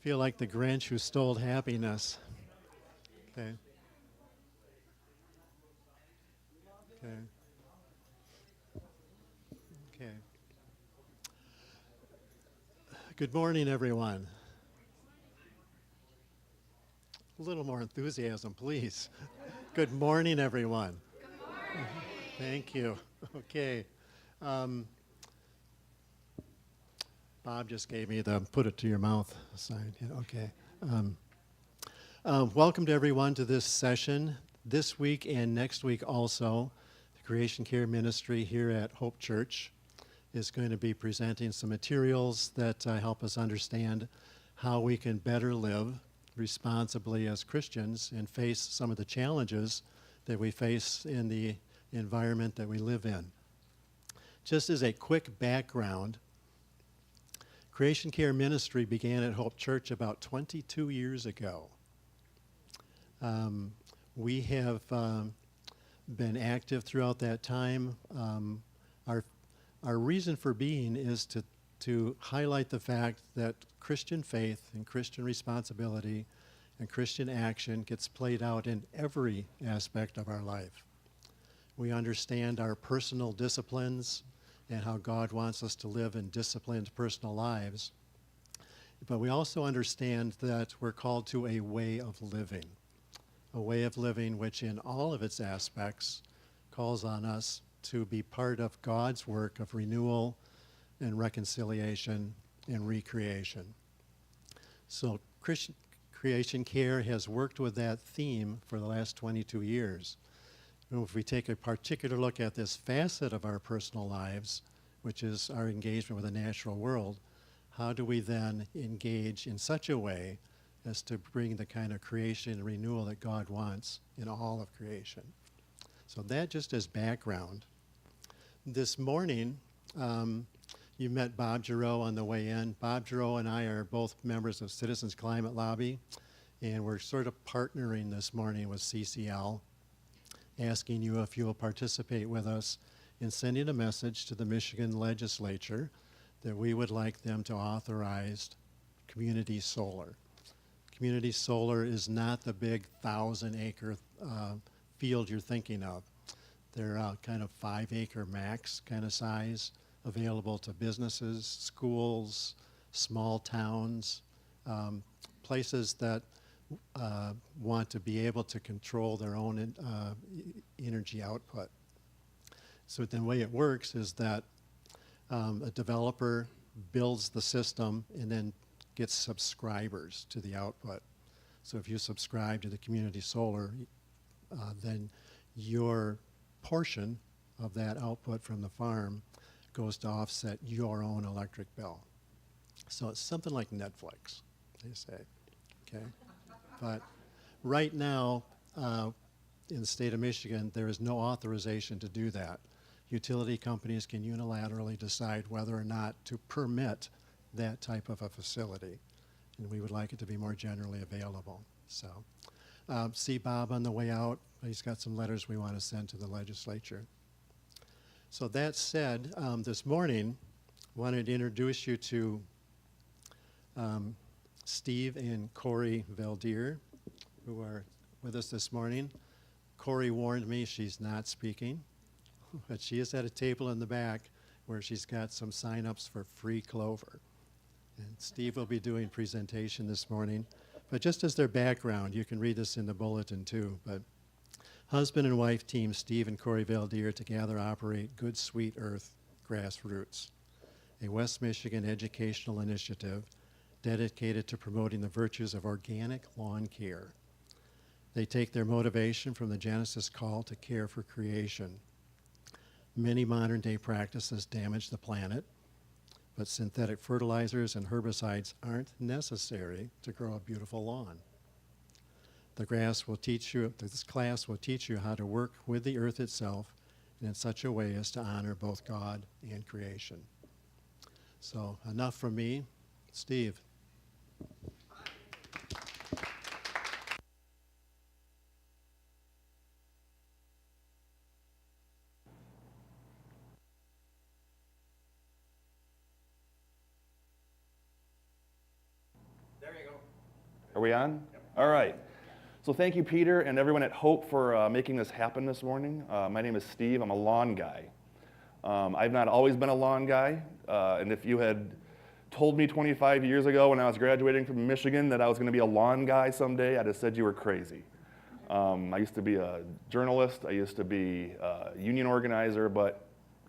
feel like the Grinch who stole happiness. Okay. Okay. Okay. Good morning, everyone. A little more enthusiasm, please. Good morning, everyone. Good morning. Thank you. Okay. Bob just gave me the put it to your mouth sign. Yeah, okay. Welcome to everyone to this session. This week and next week also, the Creation Care Ministry here at Hope Church is going to be presenting some materials that help us understand how we can better live responsibly as Christians and face some of the challenges that we face in the environment that we live in. Just as a quick background, Creation Care Ministry began at Hope Church about 22 years ago. We have been active throughout that time. Our reason for being is to highlight the fact that Christian faith and Christian responsibility and Christian action gets played out in every aspect of our life. We understand our personal disciplines and how God wants us to live in disciplined personal lives. But we also understand that we're called to a way of living which in all of its aspects calls on us to be part of God's work of renewal and reconciliation and recreation. So Creation Care has worked with that theme for the last 22 years. And if we take a particular look at this facet of our personal lives, which is our engagement with the natural world, how do we then engage in such a way as to bring the kind of creation and renewal that God wants in all of creation? So that just as background. This morning, you met Bob Giroux on the way in. Bob Giroux and I are both members of Citizens Climate Lobby, and we're sort of partnering this morning with CCL, asking you if you will participate with us in sending a message to the Michigan legislature that we would like them to authorize community solar. Community solar is not the big 1,000-acre field you're thinking of. They're kind of 5-acre max kind of size, available to businesses, schools, small towns, places that want to be able to control their own energy output. So the way it works is that a developer builds the system and then gets subscribers to the output. So if you subscribe to the community solar, then your portion of that output from the farm goes to offset your own electric bill. So it's something like Netflix, they say, okay? But right now, in the state of Michigan, there is no authorization to do that. Utility companies can unilaterally decide whether or not to permit that type of a facility, and we would like it to be more generally available. So see Bob on the way out. He's got some letters we want to send to the legislature. So that said, this morning, I wanted to introduce you to Steve and Corey Veldheer, who are with us this morning. Corey warned me she's not speaking, but she is at a table in the back where she's got some sign-ups for free clover. And Steve will be doing presentation this morning. But just as their background, you can read this in the bulletin too, but husband and wife team Steve and Corey Veldheer together operate Good Sweet Earth Grassroots, a West Michigan educational initiative dedicated to promoting the virtues of organic lawn care. They take their motivation from the Genesis call to care for creation. Many modern-day practices damage the planet, but synthetic fertilizers and herbicides aren't necessary to grow a beautiful lawn. This class will teach you how to work with the earth itself and in such a way as to honor both God and creation. So enough from me. Steve. There you go. Are we on? All right. So thank you, Peter, and everyone at Hope for making this happen this morning. My name is Steve. I'm a lawn guy. I've not always been a lawn guy, and if you had told me 25 years ago when I was graduating from Michigan that I was going to be a lawn guy someday, I'd have said you were crazy. I used to be a journalist. I used to be a union organizer, but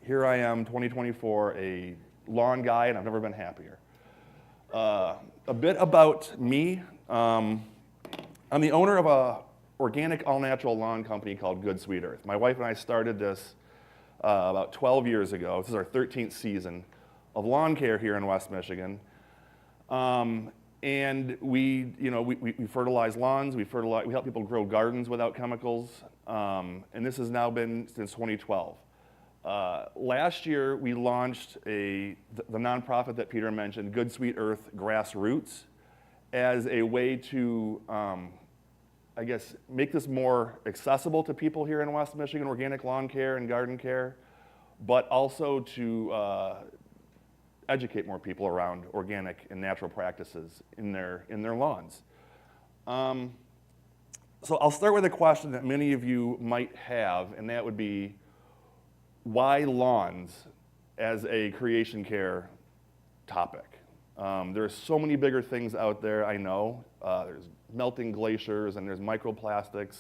here I am, 2024, a lawn guy, and I've never been happier. A bit about me. I'm the owner of a organic all-natural lawn company called Good Sweet Earth. My wife and I started this about 12 years ago. This is our 13th season of lawn care here in West Michigan. And we fertilize lawns, we help people grow gardens without chemicals, and this has now been since 2012. Last year, we launched the nonprofit that Peter mentioned, Good Sweet Earth Grassroots, as a way to, make this more accessible to people here in West Michigan, organic lawn care and garden care, but also to educate more people around organic and natural practices in their lawns. So I'll start with a question that many of you might have, and that would be, why lawns as a creation care topic? There are so many bigger things out there, I know. There's melting glaciers and there's microplastics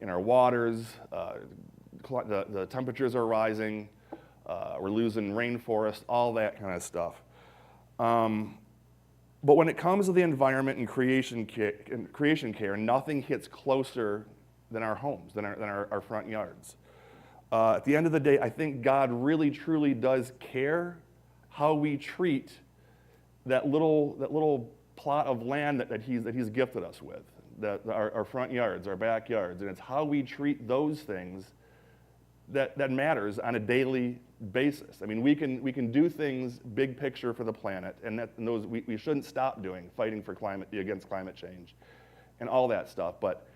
in our waters. The temperatures are rising. We're losing rainforest, all that kind of stuff. But when it comes to the environment and creation care, nothing hits closer than our homes, than our front yards. At the end of the day, I think God really, truly does care how we treat that little plot of land that he's gifted us with, our front yards, our backyards, and it's how we treat those things that matters on a daily basis. I mean, we can do things big picture for the planet, and those we shouldn't stop doing, fighting for against climate change, and all that stuff. But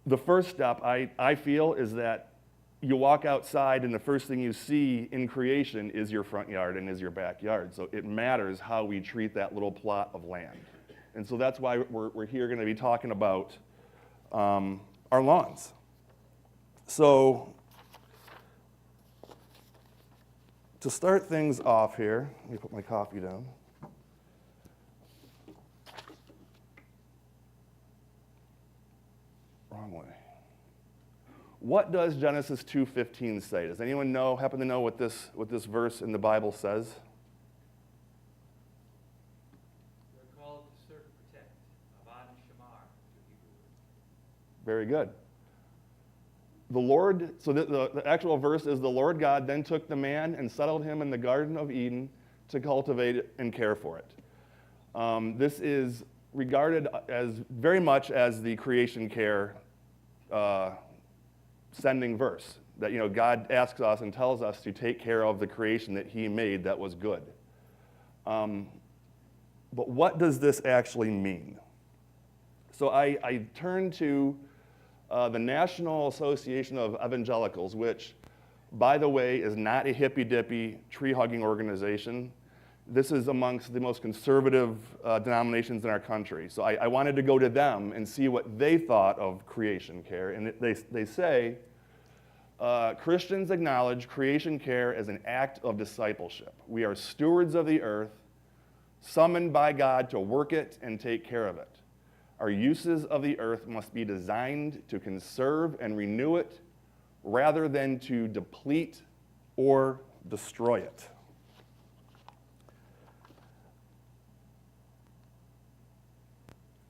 the first step, I feel, is that you walk outside and the first thing you see in creation is your front yard and is your backyard. So it matters how we treat that little plot of land. And so that's why we're here going to be talking about our lawns. So to start things off here, let me put my coffee down. Wrong way. What does Genesis 2:15 say? Does anyone happen to know what this verse in the Bible says? We're called to serve and protect. Avad Shamar to Hebrew. Very good. The Lord, so the actual verse is, the Lord God then took the man and settled him in the Garden of Eden to cultivate it and care for it. This is regarded as very much as the creation care sending verse, that God asks us and tells us to take care of the creation that he made that was good. But what does this actually mean? So I turn to the National Association of Evangelicals, which, by the way, is not a hippy-dippy, tree-hugging organization. This is amongst the most conservative denominations in our country. So I wanted to go to them and see what they thought of creation care. And they say, Christians acknowledge creation care as an act of discipleship. We are stewards of the earth, summoned by God to work it and take care of it. Our uses of the earth must be designed to conserve and renew it rather than to deplete or destroy it.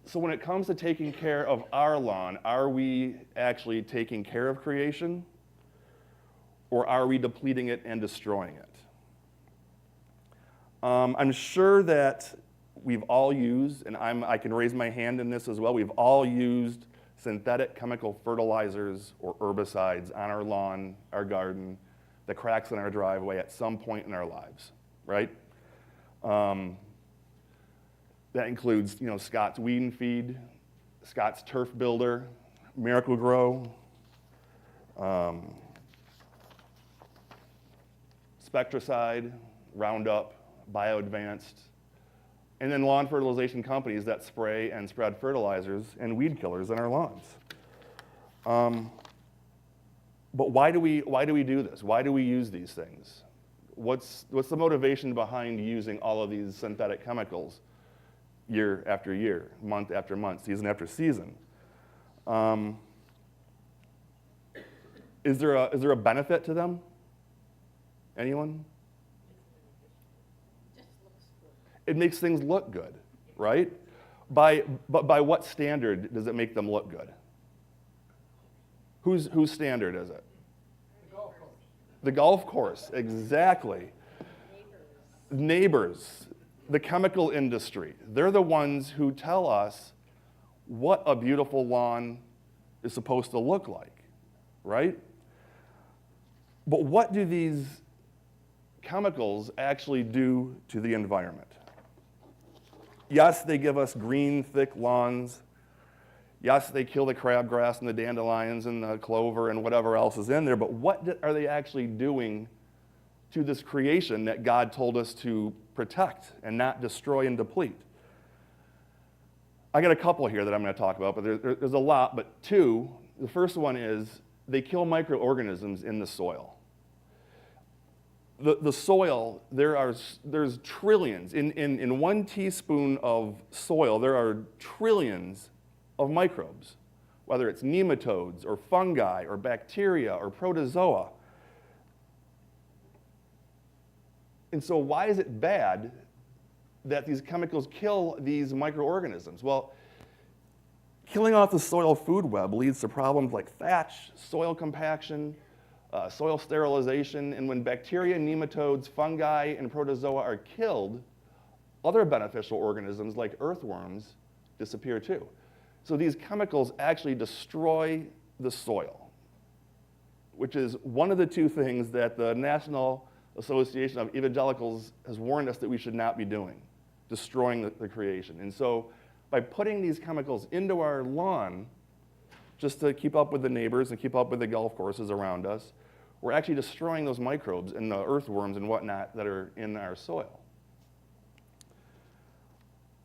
So when it comes to taking care of our lawn, are we actually taking care of creation, or are we depleting it and destroying it? I'm sure that we've all used, and I can raise my hand in this as well, we've all used synthetic chemical fertilizers or herbicides on our lawn, our garden, the cracks in our driveway at some point in our lives, right? That includes, Scott's Weed and Feed, Scott's Turf Builder, Miracle Grow, Spectracide, Roundup, Bio-Advanced, and then lawn fertilization companies that spray and spread fertilizers and weed killers in our lawns. But why do we do this? Why do we use these things? What's the motivation behind using all of these synthetic chemicals year after year, month after month, season after season? Is there a benefit to them? Anyone? It makes things look good, right? But by what standard does it make them look good? Whose standard is it? The golf course. The golf course, exactly. Neighbors, the chemical industry, they're the ones who tell us what a beautiful lawn is supposed to look like, right? But what do these chemicals actually do to the environment? Yes, they give us green, thick lawns. Yes, they kill the crabgrass and the dandelions and the clover and whatever else is in there, but what are they actually doing to this creation that God told us to protect and not destroy and deplete? I got a couple here that I'm going to talk about, but there's a lot, but two. The first one is they kill microorganisms in the soil. The soil, there's trillions. In 1 teaspoon of soil, there are trillions of microbes, whether it's nematodes or fungi or bacteria or protozoa. And so why is it bad that these chemicals kill these microorganisms? Well, killing off the soil food web leads to problems like thatch, soil compaction, soil sterilization, and when bacteria, nematodes, fungi, and protozoa are killed, other beneficial organisms like earthworms disappear too. So these chemicals actually destroy the soil, which is one of the two things that the National Association of Evangelicals has warned us that we should not be doing, destroying the creation. And so by putting these chemicals into our lawn, just to keep up with the neighbors and keep up with the golf courses around us, we're actually destroying those microbes and the earthworms and whatnot that are in our soil.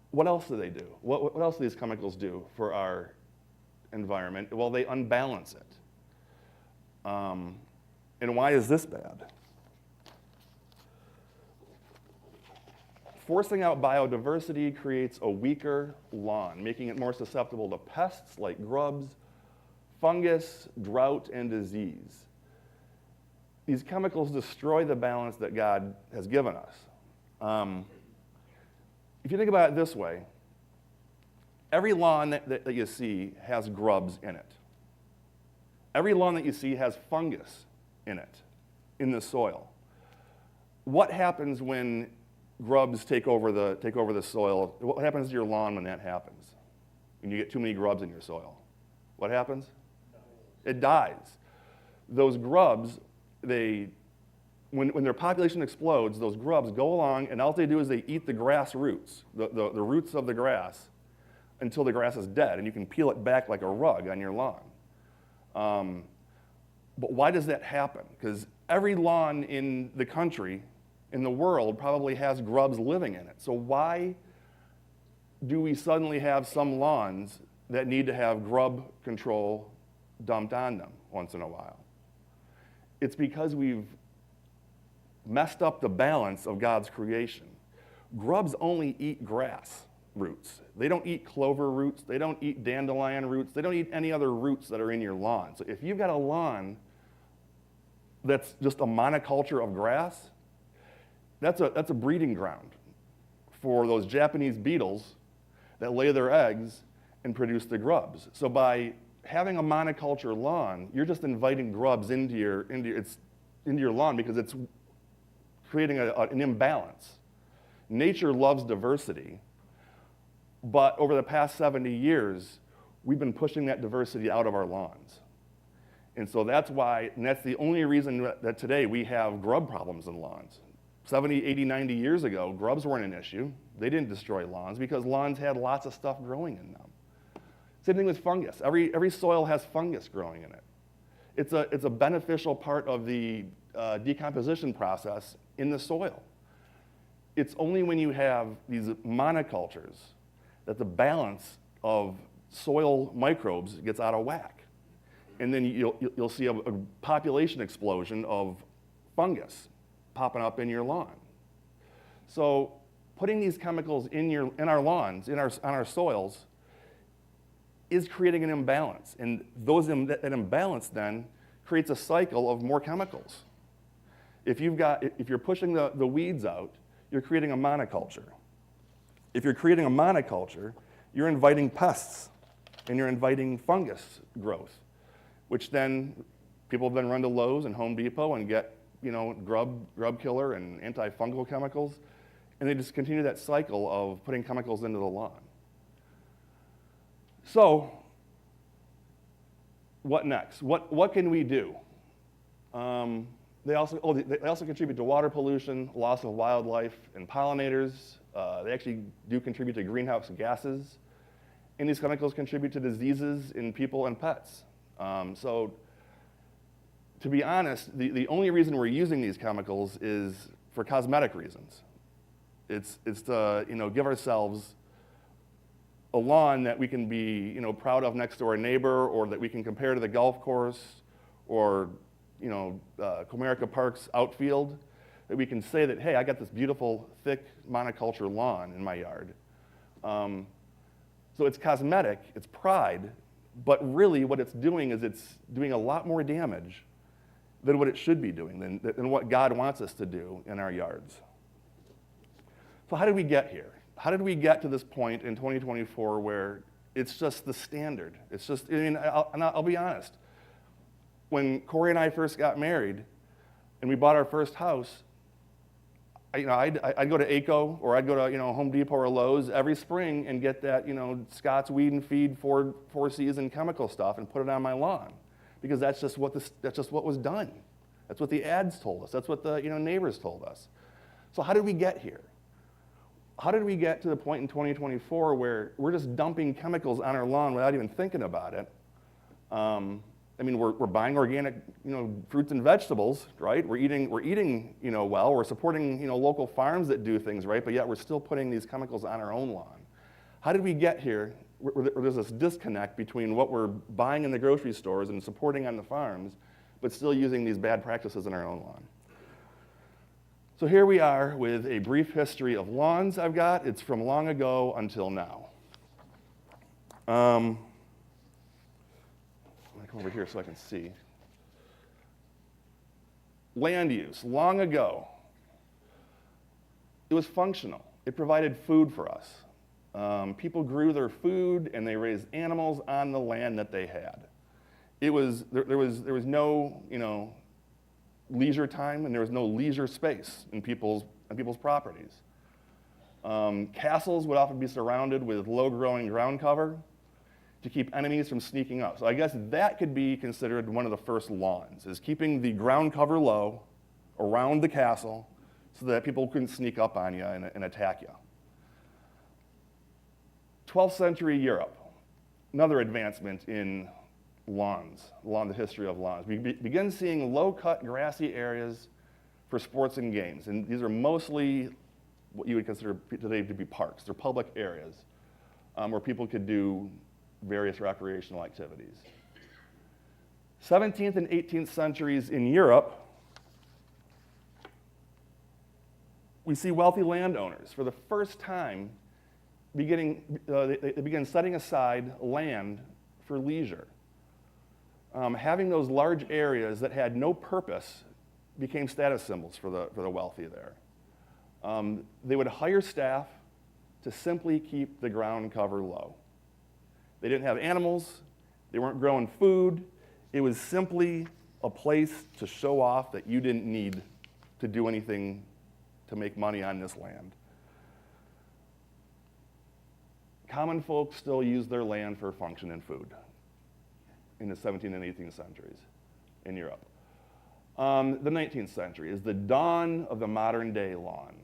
What else do they do? What else do these chemicals do for our environment? Well, they unbalance it. And why is this bad? Forcing out biodiversity creates a weaker lawn, making it more susceptible to pests like grubs, fungus, drought, and disease. These chemicals destroy the balance that God has given us. If you think about it this way, every lawn that you see has grubs in it. Every lawn that you see has fungus in it, in the soil. What happens when grubs take over the soil? What happens to your lawn when that happens? When you get too many grubs in your soil? What happens? It dies. Those grubs, when their population explodes, those grubs go along and all they do is they eat the grass roots, the roots of the grass, until the grass is dead, and you can peel it back like a rug on your lawn. But why does that happen? Because every lawn in the country, in the world, probably has grubs living in it. So why do we suddenly have some lawns that need to have grub control dumped on them once in a while? It's because we've messed up the balance of God's creation. Grubs only eat grass roots. They don't eat clover roots. They don't eat dandelion roots. They don't eat any other roots that are in your lawn. So if you've got a lawn that's just a monoculture of grass, that's a breeding ground for those Japanese beetles that lay their eggs and produce the grubs. So by having a monoculture lawn, you're just inviting grubs into your lawn because it's creating an imbalance. Nature loves diversity, but over the past 70 years, we've been pushing that diversity out of our lawns. And so that's why, and that's the only reason that today we have grub problems in lawns. 70, 80, 90 years ago, grubs weren't an issue. They didn't destroy lawns because lawns had lots of stuff growing in them. Same thing with fungus. Every soil has fungus growing in it. It's a beneficial part of the decomposition process in the soil. it's only when you have these monocultures that the balance of soil microbes gets out of whack. And then you'll see a population explosion of fungus popping up in your lawn. So putting these chemicals in our lawns, on our soils, is creating an imbalance. And that imbalance then creates a cycle of more chemicals. If you're pushing the weeds out, you're creating a monoculture. If you're creating a monoculture, you're inviting pests and you're inviting fungus growth, which then people then run to Lowe's and Home Depot and get grub killer and antifungal chemicals, and they just continue that cycle of putting chemicals into the lawn. So, what next? What can we do? They also contribute to water pollution, loss of wildlife and pollinators. They actually do contribute to greenhouse gases, and these chemicals contribute to diseases in people and pets. So, to be honest, the only reason we're using these chemicals is for cosmetic reasons. It's to give ourselves a lawn that we can be proud of next to our neighbor, or that we can compare to the golf course, or Comerica Park's outfield, that we can say that, hey, I got this beautiful, thick monoculture lawn in my yard. So it's cosmetic, it's pride, but really what it's doing is it's doing a lot more damage than what it should be doing, than what God wants us to do in our yards. So how did we get here? How did we get to this point in 2024 where it's just the standard? It's just, I'll be honest. When Corey and I first got married and we bought our first house, I'd go to ACO or I'd go to Home Depot or Lowe's every spring and get that Scott's Weed and Feed four season chemical stuff and put it on my lawn, because that's just what was done. That's what the ads told us. That's what the neighbors told us. So how did we get here? How did we get to the point in 2024 where we're just dumping chemicals on our lawn without even thinking about it? We're buying organic, fruits and vegetables, right? We're eating, well. We're supporting, local farms that do things right, but yet we're still putting these chemicals on our own lawn. How did we get here where there's this disconnect between what we're buying in the grocery stores and supporting on the farms, but still using these bad practices in our own lawn? So here we are with a brief history of lawns I've got. It's from long ago until now. I'm going to come over here so I can see. Land use, long ago. It was functional. It provided food for us. People grew their food and they raised animals on the land that they had. There was no, leisure time, and there was no leisure space in people's properties. Castles would often be surrounded with low-growing ground cover to keep enemies from sneaking up. So I guess that could be considered one of the first lawns, is keeping the ground cover low around the castle so that people couldn't sneak up on you and attack you. 12th century Europe, another advancement in lawns, along the history of lawns. We begin seeing low-cut grassy areas for sports and games, and these are mostly what you would consider today to be parks. They're public areas where people could do various recreational activities. 17th and 18th centuries in Europe, we see wealthy landowners for the first time they begin setting aside land for leisure. Having those large areas that had no purpose became status symbols for the wealthy there. They would hire staff to simply keep the ground cover low. They didn't have animals, they weren't growing food. It was simply a place to show off that you didn't need to do anything to make money on this land. Common folk still use their land for function and food in the 17th and 18th centuries in Europe. The 19th century is the dawn of the modern day lawn.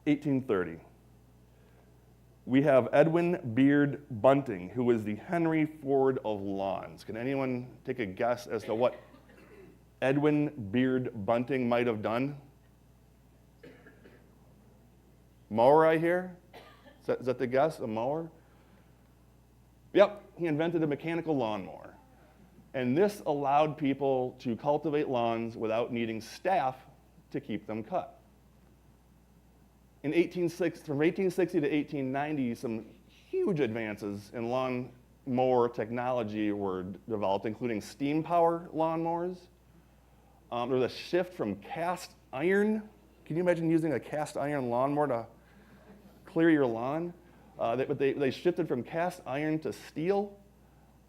1830. We have Edwin Beard Bunting, who was the Henry Ford of lawns. Can anyone take a guess as to what Edwin Beard Bunting might have done? Mower, I hear? Is that the guess, a mower? Yep, he invented a mechanical lawnmower. And this allowed people to cultivate lawns without needing staff to keep them cut. From 1860 to 1890, some huge advances in lawnmower technology were developed, including steam power lawnmowers. There was a shift from cast iron. Can you imagine using a cast iron lawnmower to clear your lawn? They shifted from cast iron to steel.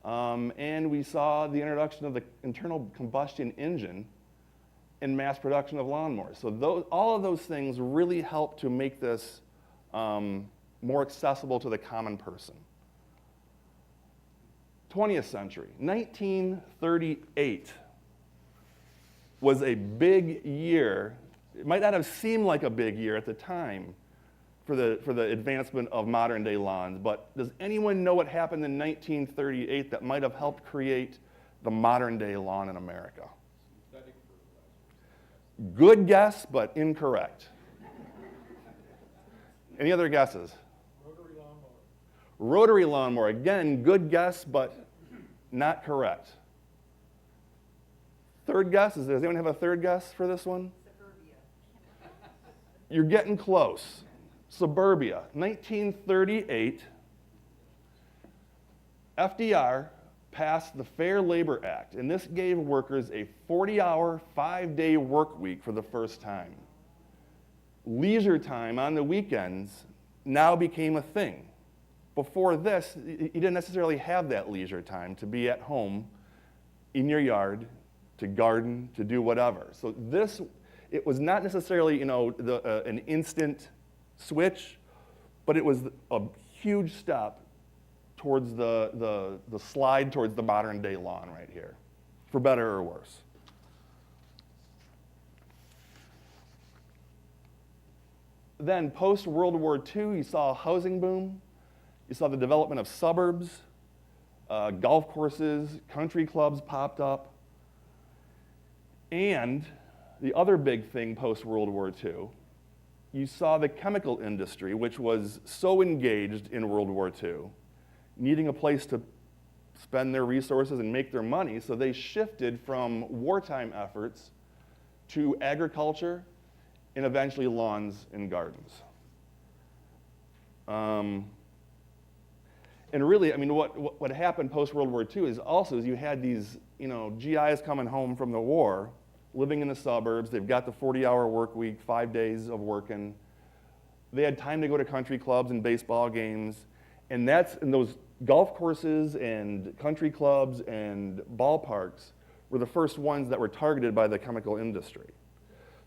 And we saw the introduction of the internal combustion engine in mass production of lawnmowers. So all of those things really helped to make this more accessible to the common person. 20th century, 1938 was a big year. It might not have seemed like a big year at the time for the advancement of modern day lawns, but does anyone know what happened in 1938 that might have helped create the modern day lawn in America? Good guess, but incorrect. Any other guesses? Rotary lawnmower. Rotary lawnmower, again, good guess, but not correct. Third guess, does anyone have a third guess for this one? Suburbia. You're getting close. Suburbia, 1938, FDR passed the Fair Labor Act, and this gave workers a 40-hour, 5-day work week for the first time. Leisure time on the weekends now became a thing. Before this, you didn't necessarily have that leisure time to be at home, in your yard, to garden, to do whatever. So it was not necessarily, an instant switch, but it was a huge step towards the slide towards the modern day lawn right here, for better or worse. Then post-World War II, you saw a housing boom. You saw the development of suburbs, golf courses, country clubs popped up. And the other big thing post-World War II, you saw the chemical industry, which was so engaged in World War II, needing a place to spend their resources and make their money, so they shifted from wartime efforts to agriculture and eventually lawns and gardens. And really, what happened post-World War II is you had these, GIs coming home from the war, living in the suburbs. They've got the 40-hour work week, 5 days of working. They had time to go to country clubs and baseball games, and those golf courses and country clubs and ballparks were the first ones that were targeted by the chemical industry.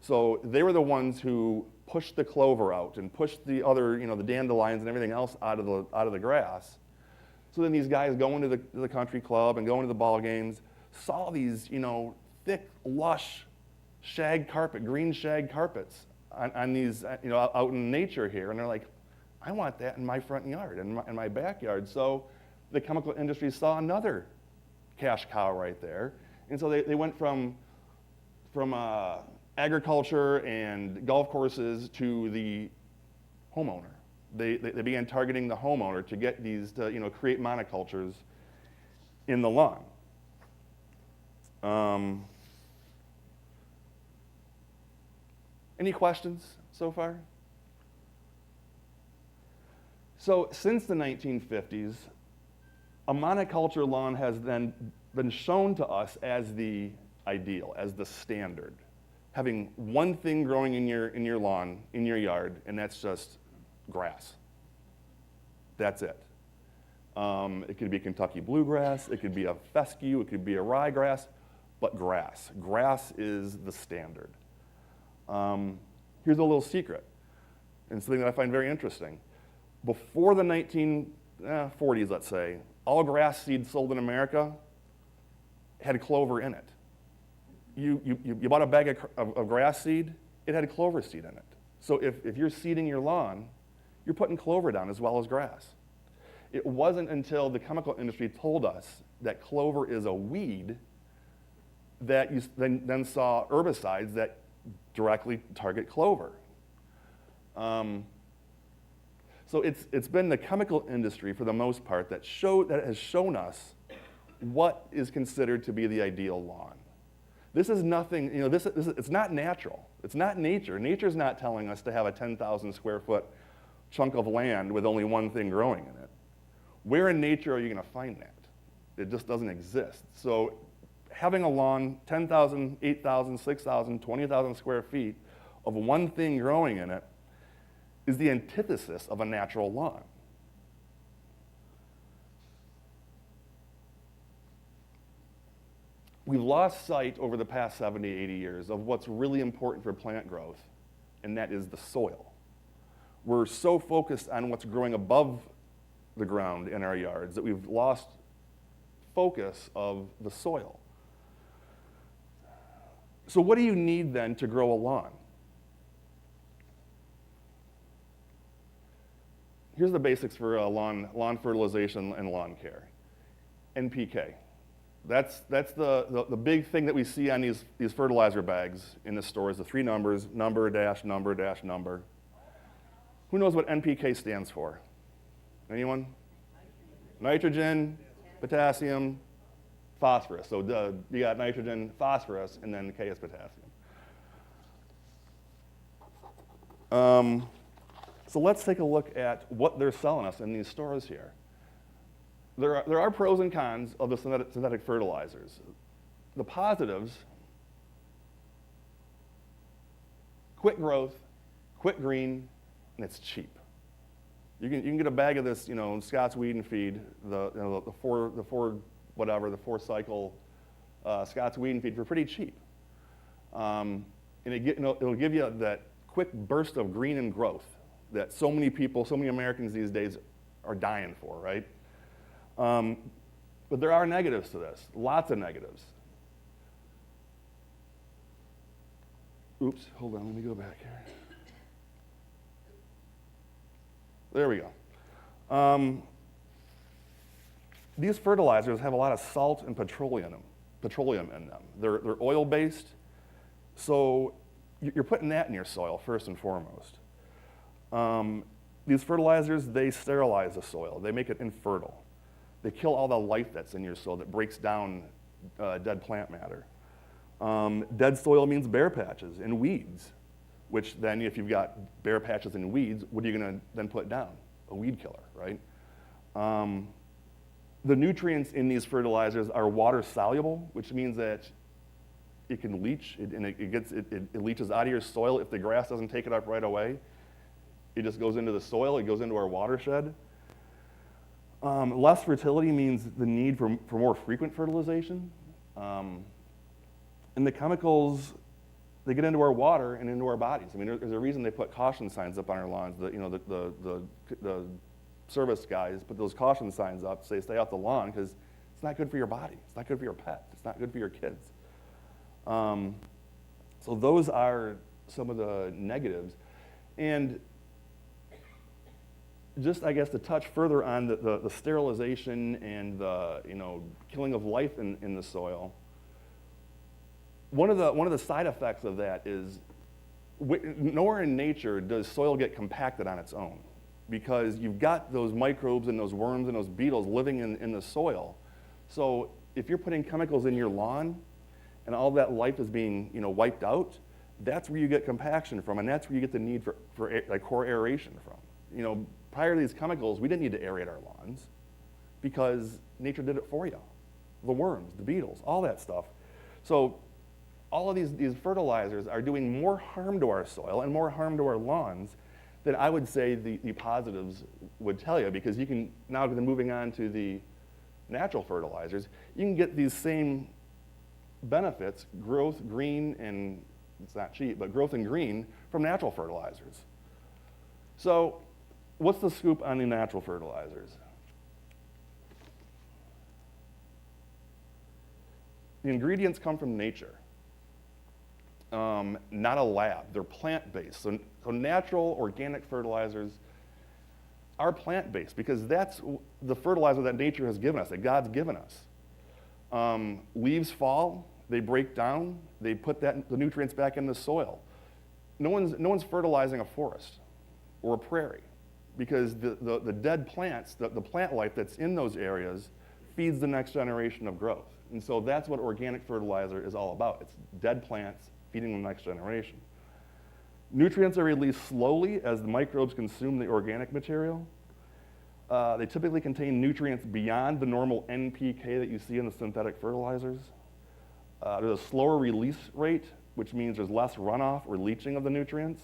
So they were the ones who pushed the clover out and pushed the other, the dandelions and everything else out of the grass. So then these guys going to the country club and going to the ball games saw these, thick, lush green shag carpets on these, out in nature here, and they're like, I want that in my front yard and in my backyard. So the chemical industry saw another cash cow right there, and so they went from agriculture and golf courses to the homeowner. They began targeting the homeowner to get these to create monocultures in the lawn. Any questions so far? So since the 1950s, a monoculture lawn has then been shown to us as the ideal, as the standard. Having one thing growing in your lawn, in your yard, and that's just grass. That's it. It could be Kentucky bluegrass, it could be a fescue, it could be a ryegrass, but grass. Grass is the standard. Here's a little secret, and something that I find very interesting. Before the 1940s, let's say, all grass seed sold in America had clover in it. You bought a bag of grass seed, it had clover seed in it. So if you're seeding your lawn, you're putting clover down as well as grass. It wasn't until the chemical industry told us that clover is a weed that you then saw herbicides that directly target clover. So it's been the chemical industry, for the most part, that has shown us what is considered to be the ideal lawn. This is nothing, it's not natural. It's not nature. Nature's not telling us to have a 10,000 square foot chunk of land with only one thing growing in it. Where in nature are you going to find that? It just doesn't exist. So having a lawn, 10,000, 8,000, 6,000, 20,000 square feet of one thing growing in it is the antithesis of a natural lawn. We've lost sight over the past 70, 80 years of what's really important for plant growth, and that is the soil. We're so focused on what's growing above the ground in our yards that we've lost focus of the soil. So what do you need then to grow a lawn? Here's the basics for lawn fertilization and lawn care. NPK. That's the big thing that we see on these fertilizer bags in the stores, the three numbers, number, dash, number, dash, number. Who knows what NPK stands for? Anyone? Nitrogen, potassium, phosphorus. So you got nitrogen, phosphorus, and then K is potassium. So let's take a look at what they're selling us in these stores here. There are pros and cons of the synthetic fertilizers. The positives: quick growth, quick green, and it's cheap. You can get a bag of this, Scott's Weed and Feed, the four cycle Scott's Weed and Feed for pretty cheap, and it'll give you that quick burst of green and growth that so many people, so many Americans these days are dying for, right? But there are negatives to this, lots of negatives. Oops, hold on, let me go back here. There we go. These fertilizers have a lot of salt and petroleum in them. They're oil-based, so you're putting that in your soil first and foremost. These fertilizers, they sterilize the soil. They make it infertile. They kill all the life that's in your soil that breaks down dead plant matter. Dead soil means bare patches and weeds, which then if you've got bare patches and weeds, what are you going to then put down? A weed killer, right? The nutrients in these fertilizers are water soluble, which means that it can leach, and it leaches out of your soil if the grass doesn't take it up right away. It just goes into the soil, it goes into our watershed. Less fertility means the need for more frequent fertilization. And the chemicals, they get into our water and into our bodies. I mean, there's a reason they put caution signs up on our lawns. The service guys put those caution signs up, say stay off the lawn, because it's not good for your body. It's not good for your pet. It's not good for your kids. So those are some of the negatives. And just, I guess, to touch further on the sterilization and the killing of life in the soil, one of the side effects of that is nowhere in nature does soil get compacted on its own, because you've got those microbes and those worms and those beetles living in the soil. So if you're putting chemicals in your lawn and all that life is being wiped out, that's where you get compaction from, and that's where you get the need for like core aeration from. Prior to these chemicals, we didn't need to aerate our lawns because nature did it for you. The worms, the beetles, all that stuff. So all of these fertilizers are doing more harm to our soil and more harm to our lawns than I would say the positives would tell you, because you can, now moving on to the natural fertilizers, you can get these same benefits, growth, green, and it's not cheap, but growth and green from natural fertilizers. So what's the scoop on the natural fertilizers? The ingredients come from nature, not a lab. They're plant-based. So natural, organic fertilizers are plant-based, because that's the fertilizer that nature has given us, that God's given us. Leaves fall, they break down, they put the nutrients back in the soil. No one's fertilizing a forest or a prairie. because the dead plants, the plant life that's in those areas feeds the next generation of growth. And so that's what organic fertilizer is all about. It's dead plants feeding the next generation. Nutrients are released slowly as the microbes consume the organic material. They typically contain nutrients beyond the normal NPK that you see in the synthetic fertilizers. There's a slower release rate, which means there's less runoff or leaching of the nutrients.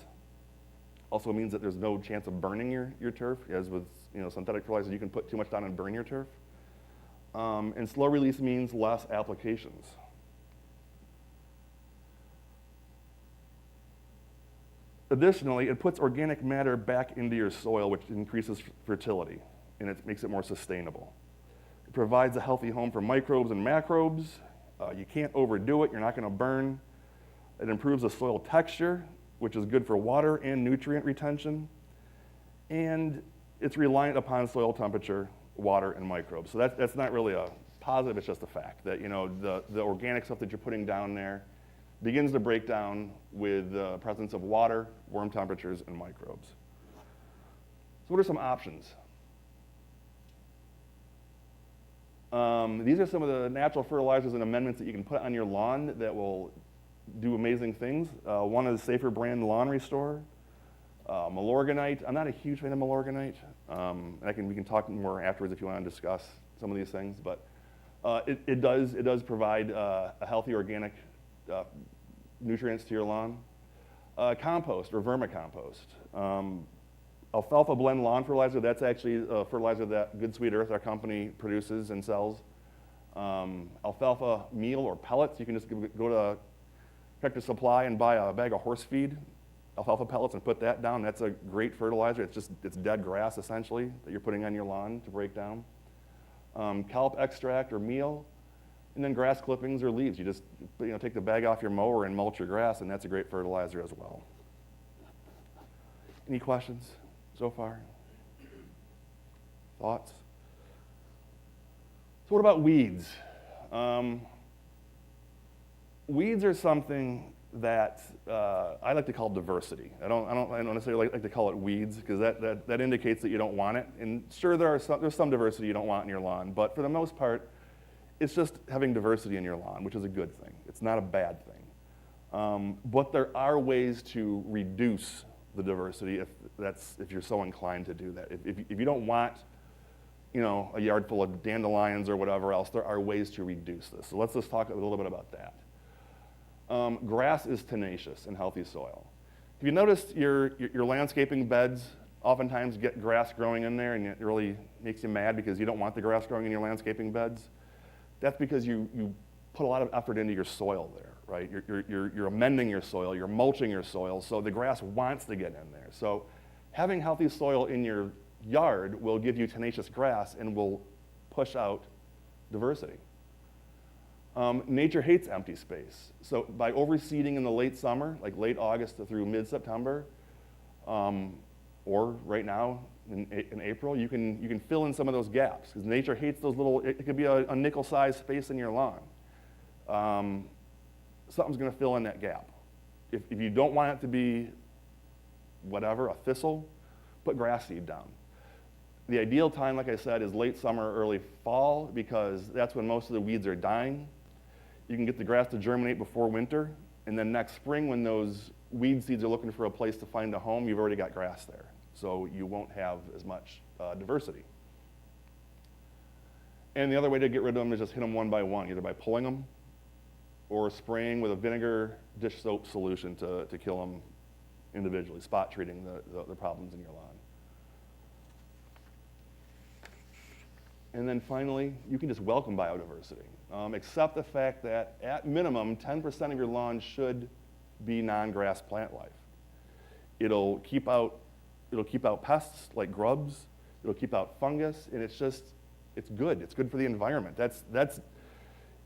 Also means that there's no chance of burning your turf, as with synthetic fertilizers, you can put too much down and burn your turf. And slow release means less applications. Additionally, it puts organic matter back into your soil, which increases fertility, and it makes it more sustainable. It provides a healthy home for microbes and macrobes. You can't overdo it, you're not going to burn. It improves the soil texture, which is good for water and nutrient retention. And it's reliant upon soil temperature, water, and microbes. So that's not really a positive, it's just a fact that the organic stuff that you're putting down there begins to break down with the presence of water, warm temperatures, and microbes. So what are some options? These are some of the natural fertilizers and amendments that you can put on your lawn that will do amazing things. One is Safer Brand Lawn Restore. Malorganite, I'm not a huge fan of malorganite. We can talk more afterwards if you want to discuss some of these things, but it does provide a healthy organic nutrients to your lawn. Compost or vermicompost. Alfalfa blend lawn fertilizer, that's actually a fertilizer that Good Sweet Earth, our company, produces and sells. Alfalfa meal or pellets, you can just go to Tractor Supply and buy a bag of horse feed, alfalfa pellets, and put that down. That's a great fertilizer. It's dead grass, essentially, that you're putting on your lawn to break down. Kelp extract or meal, and then grass clippings or leaves. You just take the bag off your mower and mulch your grass, and that's a great fertilizer as well. Any questions so far? Thoughts? So what about weeds? Weeds are something that I like to call diversity. I don't necessarily like to call it weeds because that indicates that you don't want it. And sure, there's some diversity you don't want in your lawn, but for the most part, it's just having diversity in your lawn, which is a good thing. It's not a bad thing. But there are ways to reduce the diversity if you're so inclined to do that. If you don't want a yard full of dandelions or whatever else, there are ways to reduce this. So let's just talk a little bit about that. Grass is tenacious in healthy soil. Have you noticed your landscaping beds oftentimes get grass growing in there, and it really makes you mad because you don't want the grass growing in your landscaping beds? That's because you put a lot of effort into your soil there, right? You're amending your soil, you're mulching your soil, so the grass wants to get in there. So having healthy soil in your yard will give you tenacious grass and will push out diversity. Nature hates empty space. So by overseeding in the late summer, like late August through mid-September, or right now in April, you can fill in some of those gaps because nature hates those little, it could be a nickel-sized space in your lawn. Something's going to fill in that gap. If you don't want it to be whatever, a thistle, put grass seed down. The ideal time, like I said, is late summer, early fall, because that's when most of the weeds are dying. You can get the grass to germinate before winter, and then next spring when those weed seeds are looking for a place to find a home, you've already got grass there. So you won't have as much diversity. And the other way to get rid of them is just hit them one by one, either by pulling them or spraying with a vinegar dish soap solution to kill them individually, spot treating the problems in your lawn. And then finally, you can just welcome biodiversity. Accept the fact that at minimum, 10% of your lawn should be non-grass plant life. It'll keep out pests like grubs, it'll keep out fungus, and it's good. It's good for the environment. That's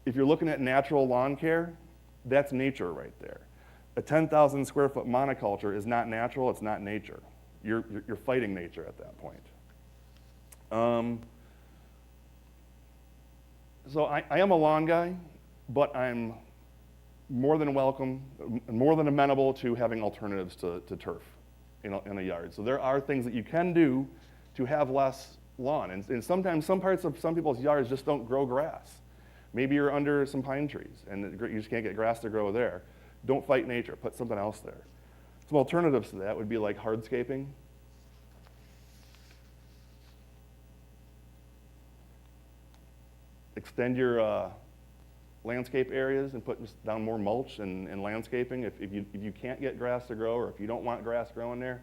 if you're looking at natural lawn care, that's nature right there. A 10,000 square foot monoculture is not natural, it's not nature. You're fighting nature at that point. So I am a lawn guy, but I'm more than welcome, more than amenable to having alternatives to turf in a yard. So there are things that you can do to have less lawn. And sometimes some parts of some people's yards just don't grow grass. Maybe you're under some pine trees and you just can't get grass to grow there. Don't fight nature, put something else there. Some alternatives to that would be like hardscaping. Extend your landscape areas and put just down more mulch and landscaping. If you can't get grass to grow, or if you don't want grass growing there,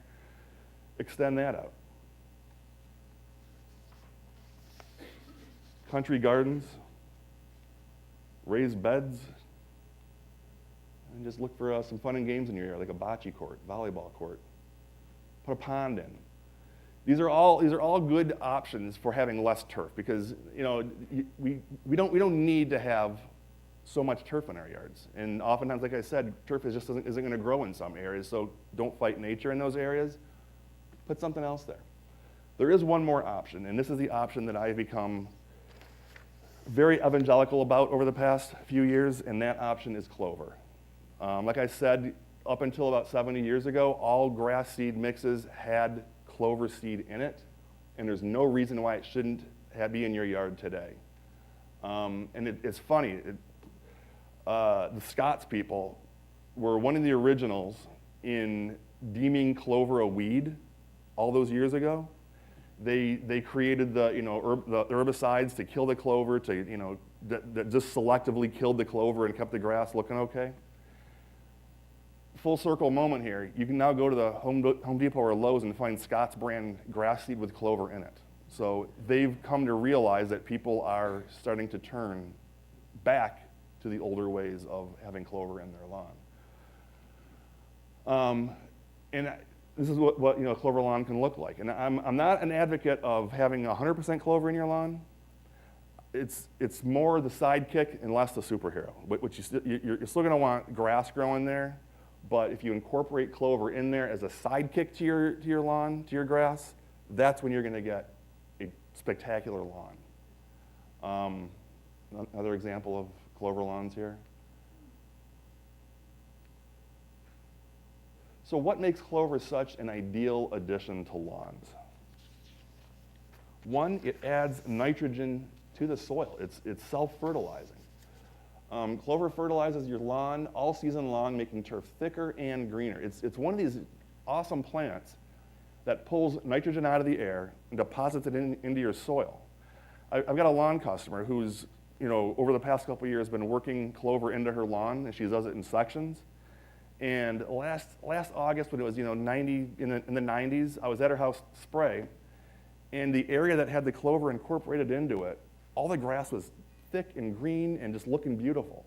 extend that out. Country gardens, raised beds, and just look for some fun and games in your area, like a bocce court, volleyball court. Put a pond in. These are all good options for having less turf, because we don't need to have so much turf in our yards. And oftentimes, like I said, turf isn't going to grow in some areas. So don't fight nature in those areas. Put something else there. There is one more option, and this is the option that I've become very evangelical about over the past few years, and that option is clover. Like I said, up until about 70 years ago, all grass seed mixes had clover seed in it, and there's no reason why it shouldn't be in your yard today. And it's funny, the Scots people were one of the originals in deeming clover a weed all those years ago. They created the herbicides to kill the clover, that just selectively killed the clover and kept the grass looking okay. Full circle moment here. You can now go to the Home Depot or Lowe's and find Scott's brand grass seed with clover in it. So they've come to realize that people are starting to turn back to the older ways of having clover in their lawn. And this is what clover lawn can look like. And I'm not an advocate of having 100% clover in your lawn. It's more the sidekick and less the superhero. Which you're still going to want grass growing there. But if you incorporate clover in there as a sidekick to your lawn, to your grass, that's when you're going to get a spectacular lawn. Another example of clover lawns here. So what makes clover such an ideal addition to lawns? One, it adds nitrogen to the soil. It's self-fertilizing. Clover fertilizes your lawn all season long, making turf thicker and greener. It's one of these awesome plants that pulls nitrogen out of the air and deposits it into your soil. I've got a lawn customer who's, over the past couple of years been working clover into her lawn, and she does it in sections. And last August, when it was 90 in the 90s, I was at her house to spray, and the area that had the clover incorporated into it, all the grass was thick and green and just looking beautiful.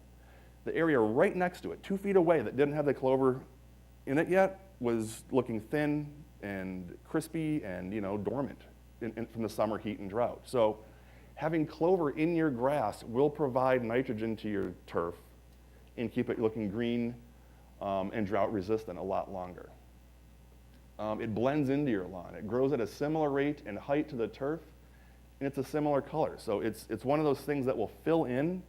The area right next to it, 2 feet away, that didn't have the clover in it yet, was looking thin and crispy and dormant from the summer heat and drought. So having clover in your grass will provide nitrogen to your turf and keep it looking green and drought resistant a lot longer. It blends into your lawn. It grows at a similar rate and height to the turf, and it's a similar color. So it's one of those things that will fill in,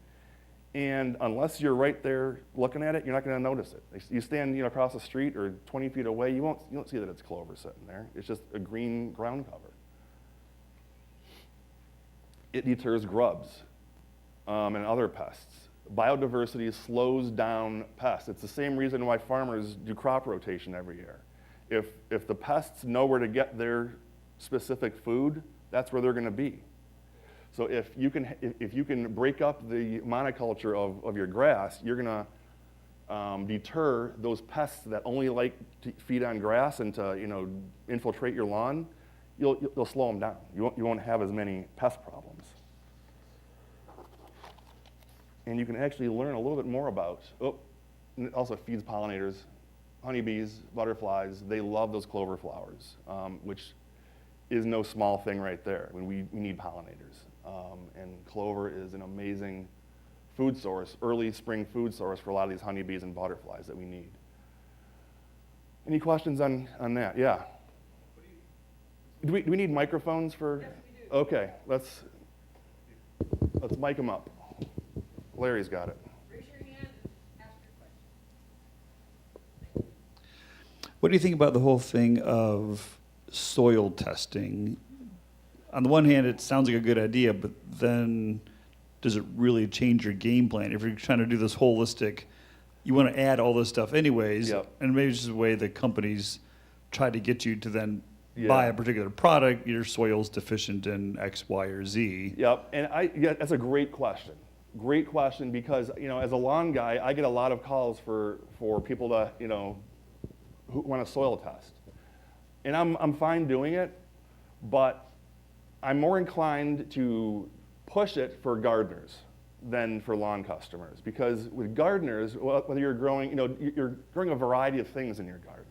and unless you're right there looking at it, you're not going to notice it. You stand across the street or 20 feet away, you don't see that it's clover sitting there. It's just a green ground cover. It deters grubs and other pests. Biodiversity slows down pests. It's the same reason why farmers do crop rotation every year. If the pests know where to get their specific food, that's where they're going to be. So if you can break up the monoculture of your grass, you're going to deter those pests that only like to feed on grass and to infiltrate your lawn. You'll slow them down. You won't have as many pest problems. And you can actually learn a little bit more about. And it also feeds pollinators, honeybees, butterflies. They love those clover flowers, which is no small thing right there. When we need pollinators, and clover is an amazing food source, early spring food source for a lot of these honeybees and butterflies that we need. Any questions on that? Yeah. Do we need microphones for? Yes, we do. Okay, let's mic them up. Larry's got it. Raise your hand and ask your question. What do you think about the whole thing of soil testing? On the one hand, it sounds like a good idea, but then does it really change your game plan? If you're trying to do this holistic, you want to add all this stuff anyways, Yep. and maybe it's just the way the companies try to get you to then Yeah. buy a particular product, your soil's deficient in X, Y, or Z. Yep, and that's a great question. Great question, because as a lawn guy, I get a lot of calls for people to who want a soil test, and I'm fine doing it, but I'm more inclined to push it for gardeners than for lawn customers, because with gardeners, whether you're growing, you're growing a variety of things in your garden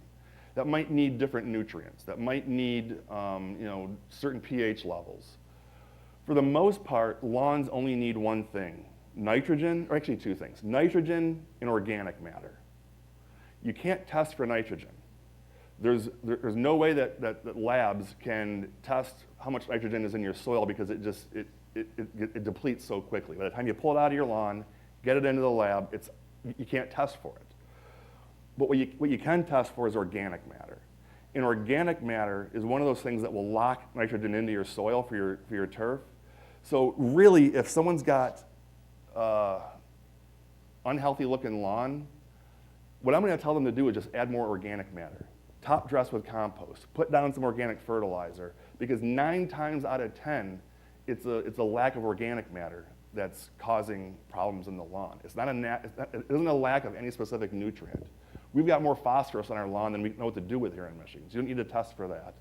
that might need different nutrients, that might need certain pH levels. For the most part, lawns only need one thing: nitrogen, or actually two things: nitrogen and organic matter. You can't test for nitrogen. There's no way that labs can test how much nitrogen is in your soil, because it depletes so quickly. By the time you pull it out of your lawn, get it into the lab, you can't test for it. But what you can test for is organic matter. And organic matter is one of those things that will lock nitrogen into your soil for your turf. So really, if someone's got unhealthy looking lawn, what I'm going to tell them to do is just add more organic matter. Top dress with compost. Put down some organic fertilizer, because 9 times out of 10, it's a lack of organic matter that's causing problems in the lawn. It isn't a lack of any specific nutrient. We've got more phosphorus on our lawn than we know what to do with here in Michigan, so you don't need to test for that.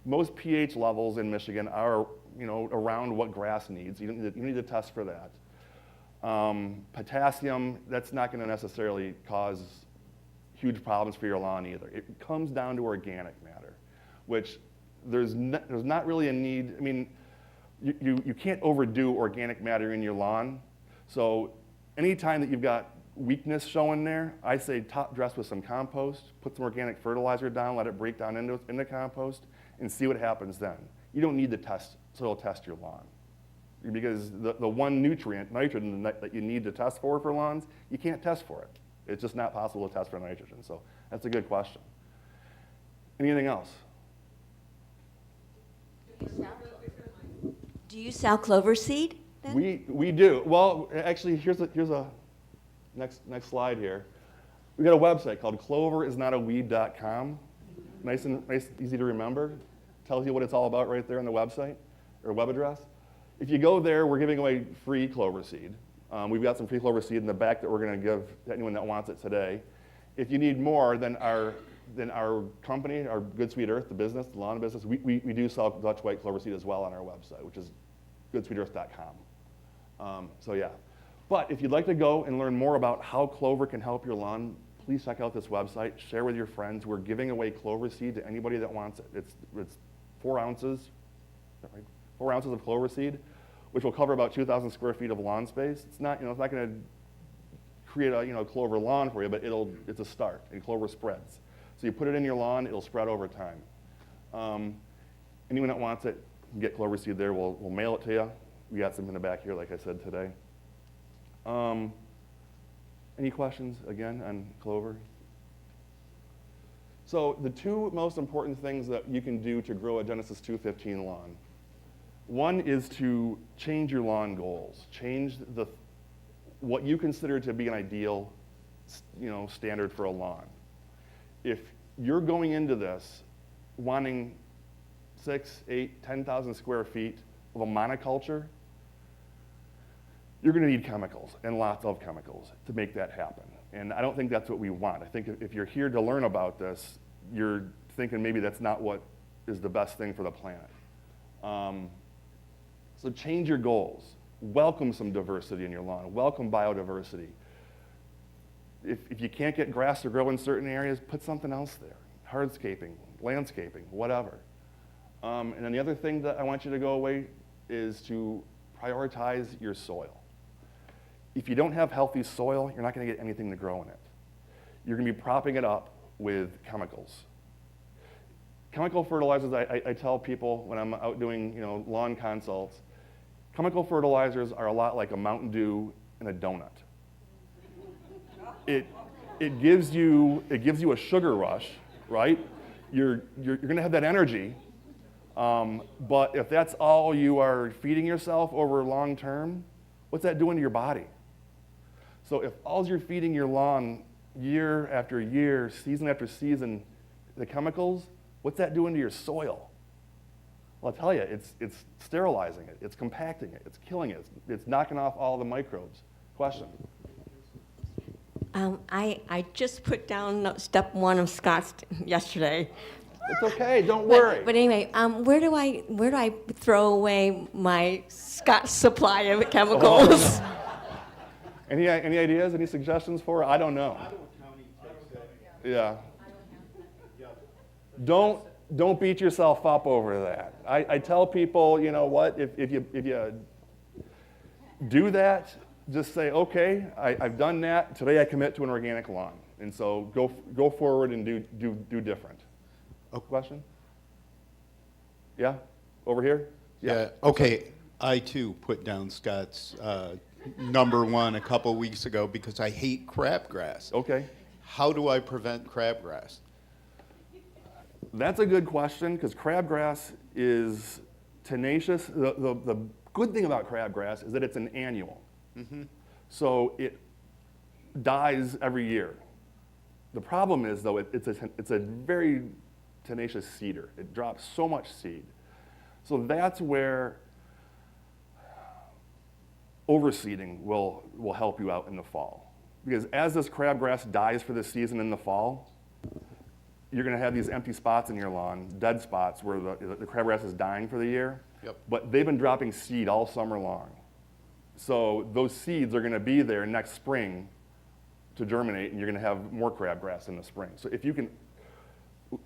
Most pH levels in Michigan are around what grass needs. You don't need to test for that. Potassium, that's not going to necessarily cause huge problems for your lawn either. It comes down to organic matter, which there's not really a need. I mean, you can't overdo organic matter in your lawn. So anytime that you've got weakness showing there, I say top dress with some compost, put some organic fertilizer down, let it break down into compost, and see what happens then. You don't need to soil test your lawn, because the one nutrient, nitrogen, that you need to test for lawns, you can't test for it. It's just not possible to test for nitrogen. So that's a good question. Anything else? Do you sell clover seed then? We do. Well, actually, here's a next slide here. We got a website called cloverisnotaweed.com. Nice, easy to remember. Tells you what it's all about right there on the website, or web address. If you go there, we're giving away free clover seed. We've got some free clover seed in the back that we're going to give to anyone that wants it today. If you need more, then our company, our Good Sweet Earth, the business, the lawn business, we do sell Dutch white clover seed as well on our website, which is goodsweetearth.com. So yeah. But if you'd like to go and learn more about how clover can help your lawn, please check out this website. Share with your friends. We're giving away clover seed to anybody that wants it. It's 4 ounces, is that right? 4 ounces of clover seed, which will cover about 2,000 square feet of lawn space. It's not going to create a clover lawn for you, but it's a start, and clover spreads. So you put it in your lawn, it'll spread over time. Anyone that wants it can get clover seed there. We'll mail it to you. We got some in the back here, like I said today. Any questions, again, on clover? So the 2 most important things that you can do to grow a Genesis 2:15 lawn. One is to change your lawn goals. Change what you consider to be an ideal standard for a lawn. If you're going into this wanting 6, 8, 10,000 square feet of a monoculture, you're going to need chemicals, and lots of chemicals, to make that happen. And I don't think that's what we want. I think if you're here to learn about this, you're thinking maybe that's not what is the best thing for the planet. So change your goals. Welcome some diversity in your lawn. Welcome biodiversity. If you can't get grass to grow in certain areas, put something else there. Hardscaping, landscaping, whatever. And then the other thing that I want you to go away is to prioritize your soil. If you don't have healthy soil, you're not going to get anything to grow in it. You're going to be propping it up with chemicals. Chemical fertilizers, I tell people when I'm out doing lawn consults, chemical fertilizers are a lot like a Mountain Dew and a donut. It gives you a sugar rush, right? You're going to have that energy, but if that's all you are feeding yourself over long term, what's that doing to your body? So if all you're feeding your lawn year after year, season after season, the chemicals, what's that doing to your soil? Well, I'll tell you, it's sterilizing it, it's compacting it, it's killing it, it's knocking off all the microbes. Question? I just put down step 1 of Scott's yesterday. It's okay, don't worry. But anyway, where do I throw away my Scott's supply of chemicals? Any ideas, any suggestions for it? I don't know. Yeah. Don't beat yourself up over that. I tell people, you know what, if you do that, just say, okay, I've done that. Today I commit to an organic lawn. And so go forward and do different. Question? Yeah? Over here? Yeah, okay. I too put down Scott's number 1 a couple weeks ago because I hate crabgrass. Okay. How do I prevent crabgrass? That's a good question because crabgrass is tenacious. The good thing about crabgrass is that it's an annual. So it dies every year. The problem is, though, it's a very tenacious seeder. It drops so much seed. So that's where overseeding will help you out in the fall. Because as this crabgrass dies for the season in the fall, you're going to have these empty spots in your lawn, dead spots where the crabgrass is dying for the year. Yep. But they've been dropping seed all summer long. So those seeds are going to be there next spring to germinate, and you're going to have more crabgrass in the spring. So if you can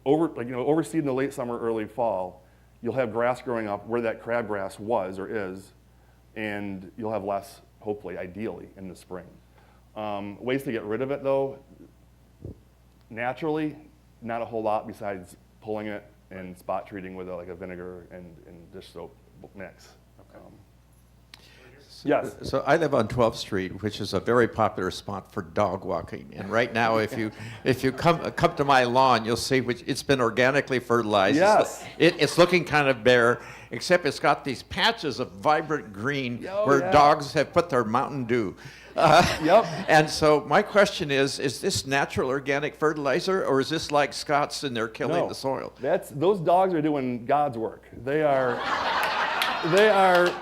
overseed in the late summer, early fall, you'll have grass growing up where that crabgrass was or is, and you'll have less, hopefully, ideally, in the spring. Ways to get rid of it, though, naturally, not a whole lot besides pulling it and spot treating with like a vinegar and dish soap mix. Yes. So I live on 12th Street, which is a very popular spot for dog walking. And right now, if you come to my lawn, you'll see it's been organically fertilized. Yes. It's looking kind of bare, except it's got these patches of vibrant green where dogs have put their Mountain Dew. Yep. And so my question is this natural organic fertilizer, or is this like Scott's and they're killing the soil? Those dogs are doing God's work. They are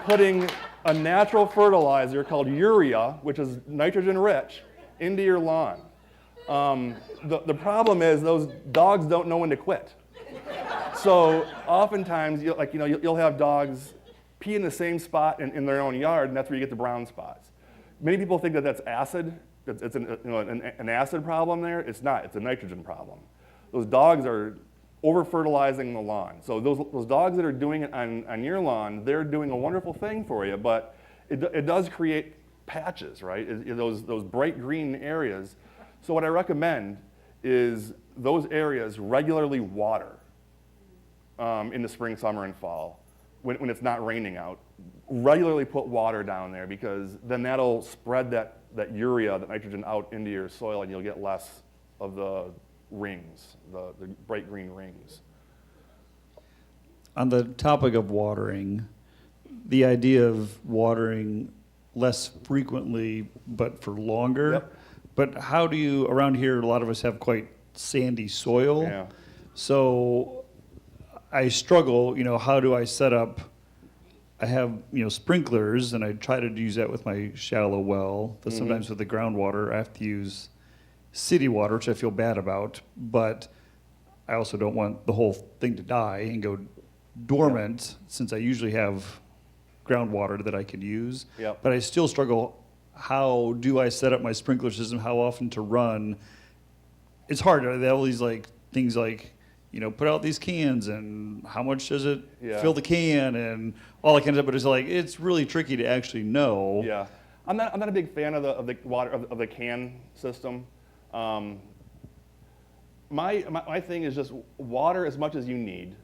putting a natural fertilizer called urea, which is nitrogen rich, into your lawn. The problem is those dogs don't know when to quit. So oftentimes, you'll have dogs pee in the same spot in their own yard, and that's where you get the brown spots. Many people think that that's acid. It's an acid problem there. It's not. It's a nitrogen problem. Those dogs are over-fertilizing the lawn. So those dogs that are doing it on your lawn, they're doing a wonderful thing for you, but it does create patches, right? Those bright green areas. So what I recommend is those areas regularly water in the spring, summer, and fall when it's not raining out. Regularly put water down there because then that'll spread that urea, that nitrogen out into your soil, and you'll get less of the rings, the bright green rings. On the topic of watering, the idea of watering less frequently but for longer. Yep. But how do you, around here, a lot of us have quite sandy soil. Yeah. So I struggle, how do I set up, I have, sprinklers, and I try to use that with my shallow well. But sometimes with the groundwater, I have to use city water, which I feel bad about, but I also don't want the whole thing to die and go dormant, since I usually have groundwater that I could use. Yep. But I still struggle, how do I set up my sprinkler system, how often to run? It's hard. There are all these things like, put out these cans, and how much does it fill the can, and all that kind of stuff, but it's really tricky to actually know. Yeah. I'm not a big fan of the water of the can system. My thing is just water as much as you need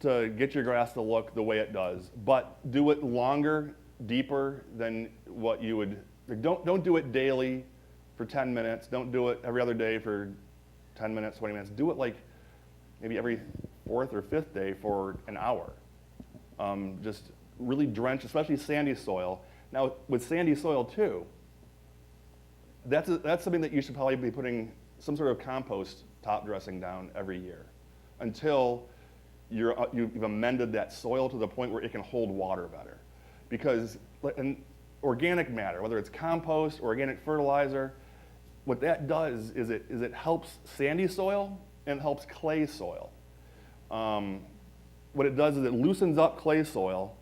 to get your grass to look the way it does, but do it longer, deeper than what you would. Don't do it daily for 10 minutes. Don't do it every other day for 10 minutes, 20 minutes. Do it like maybe every 4th or 5th day for an hour. Just really drench, especially sandy soil. Now, with sandy soil too, that's something that you should probably be putting some sort of compost top dressing down every year until you've amended that soil to the point where it can hold water better. Because organic matter, whether it's compost or organic fertilizer, what that does is it helps sandy soil and helps clay soil. What it does is it loosens up clay soil